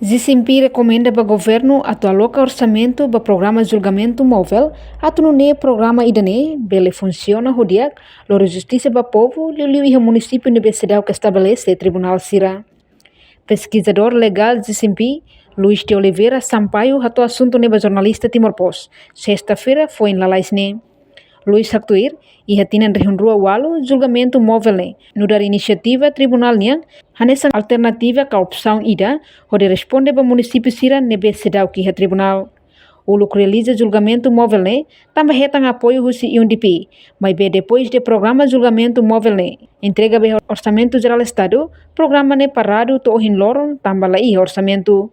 Zisimpi recomenda para governo aloca orçamento para programa de julgamento móvel, no programa idane, bele funciona hodiak, loro justiça para povo, liu e município universidade que estabelece tribunal sira. Pesquisador legal Zisimpi, Luiz de Oliveira Sampaio, ato assunto neba jornalista Timor Post. Sexta-feira foi em Lalaisne. Luiz Haktuir, e hatinan rehunrua walu julgamento móvel ne. No dar iniciativa tribunal nian, hanessa alternativa ka opção ida, onde responde para município sira nebe sedau ki tribunal. O lucro realiza julgamento móvel ne, também retang apoio husi UNDP, mas be depois de programa julgamento móvel ne, entrega be orçamento geral estado, programa ne parado to hin loron, tambah lai orçamento.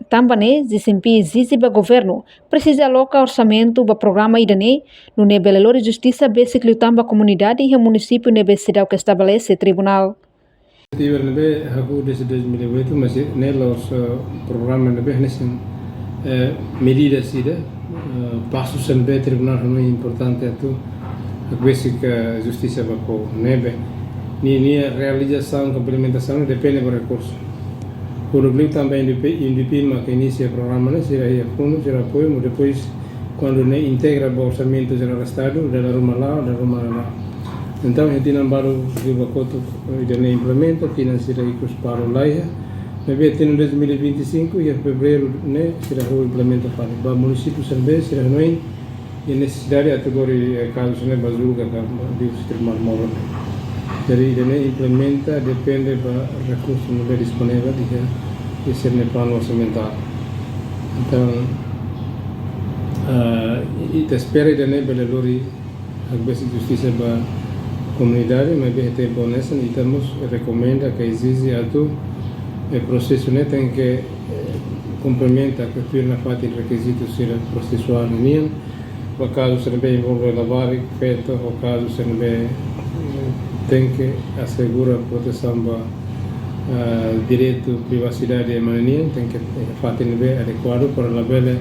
Também, Zisimpi exige para governo, precisa alocar orçamento para programa idane, no nebelelor de justiça basic lutamba comunidade e município nebe cidade que estabelece tribunal. Tiba nebe haku desde 2008 masih nelos programa nebe nesen medidas ida passos nebe tribunal muito importante itu basic justiça para povo nebe ni realização complementação depende do recurso. Por exemplo, também independe que inicia o programa, né? Será fundo, será apoio, mas depois, quando integra o orçamento geral do Estado, da Roma lá. Então, a gente não vai implementa, financia recursos para o LAIA, mas em 2025 e em fevereiro, né? Será implementa para o município também, será noin, e a necessidade de categoria casos, né? Bazulga, que é o sistema móvel. Jadi ini implementa depende da recurso não é disponível de ser no plano orçamental. Então, e espera de ne belelori a basic justiça para comunidade, mas bem tempo nessa e temos recomenda que exige ato o processo ne tem que complementa que firma parte requisitos ser processual nem o caso se bem envolve lavar feito o caso se bem tem que assegurar a proteção do direito à privacidade e mania, tem que fazer bem adequado para a bela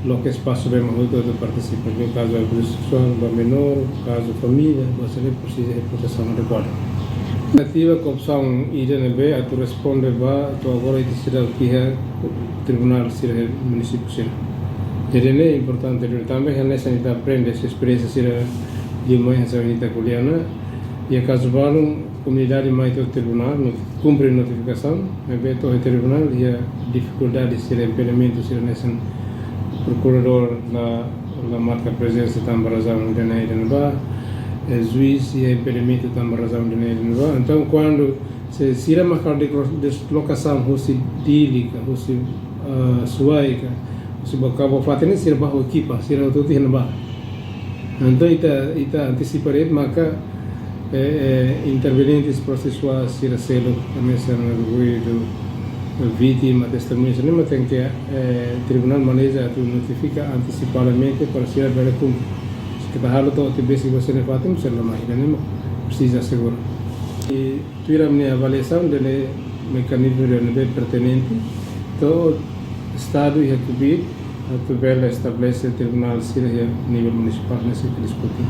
lo que espaço bem muito de participar. No caso abuso sexual do menor, caso família, você precisa de proteção adequada. A alternativa que opção IDNB a tu responde va tu agora decidir que é tribunal se município se. Jadi é importante também a nessa gente aprende essa experiência se de mãe essa gente colhena. E a caso valum comunidade mais do tribunal cumpre notificação, mas bem todo o tribunal e a dificuldade de ser impedimento se nesse procurador na marca presença também razão de neira juiz e impedimento também razão de neira então quando se irá marcar deslocação fosse dílica fosse suaica se bocava fatene se bajo equipa se era tudo em bar então ita anteciparei maka intervenientes processuais será selo nessa ruído vítima testemunhas nem tem que tribunal maneja tu notifica antecipadamente para ser bem cumprir se que halo to te se você não faz não será mais nem precisa segurar e tu irá minha avaliação de mecanismo de pertinente todo estado e recubir a tabela estabelece tribunal seria nível municipal nesse que discutir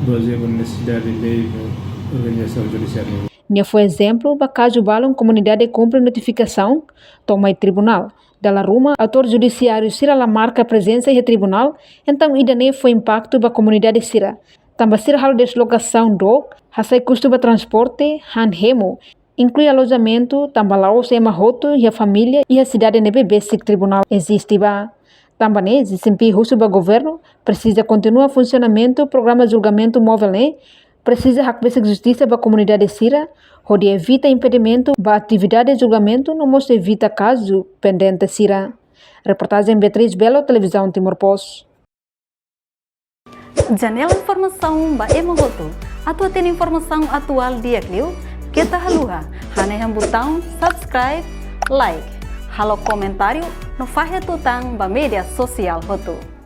baseado na necessidade de lei da organização judiciária. Nia foi exemplo, caso balão comunidade cumpre notificação, toma tribunal. Dalla Roma, ator judiciário sira la marca presença e tribunal, então idane foi impacto para comunidade sira. Também sira halo deslocação do, hasai custo para transporte, han hemo, inclui alojamento, também lao se mahoto e a família e a cidade nebe basic tribunal existe ba. Também, Zisimpi russo para governo, precisa continuar funcionamento programa de julgamento móvel ne, precisa hak basic justiça para a comunidade sira, onde evita impedimento para atividade de julgamento, não mostra evita caso pendente sira. Reportagem Beatriz Belo, Televisão Timor Post. Janela informação ba emogoto. Atua tem informação atual dia kliu, kita haluha, haneham botão subscribe, like, halo comentário no faixa tutang ba media sosial hotu.